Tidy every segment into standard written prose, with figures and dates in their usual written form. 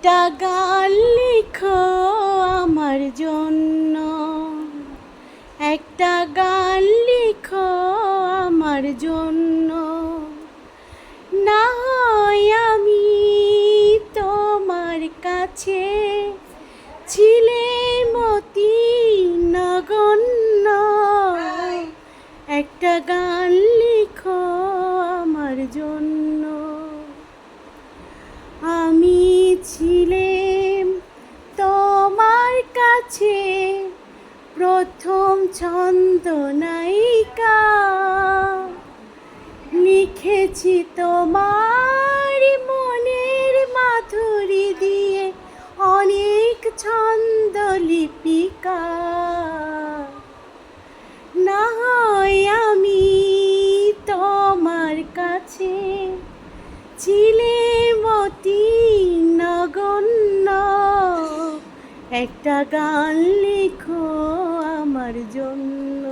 একটা গান লিখো আমার জন্য, একটা গান লিখো আমার জন্য। না হয় আমি তোমার কাছে ছিলেম অতি নগণ্য, একটা গান লিখো আমার জন্য। আমি ছিলাম তোমার কাছে প্রথম ছন্দ নায়িকা, লিখেছি তোমার মনের মাধুরী দিয়ে অনেক ছন্দ লিপিকা। না হয় আমি তোমার কাছে ছিলেম অতি নগণ্য, একটা গান লিখো আমার জন্য।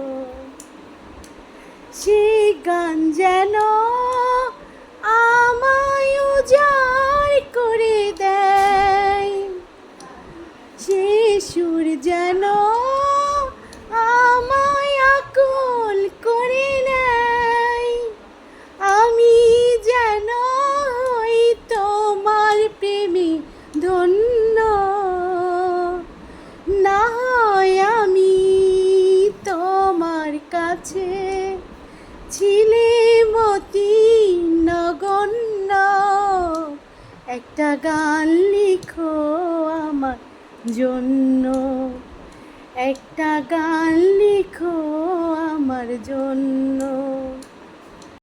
সে গান যেন আমায় উজাড় করে দেয়, সে সুর যেন আমায় আকুল করে নেয়। আমি যেন হই তোমার প্রেমে ধন্য, না হয় আমি তোমার কাছে ছিলেম অতি নগণ্য, একটা গান লিখো আমার জন্য, একটা গান লিখো আমার জন্য।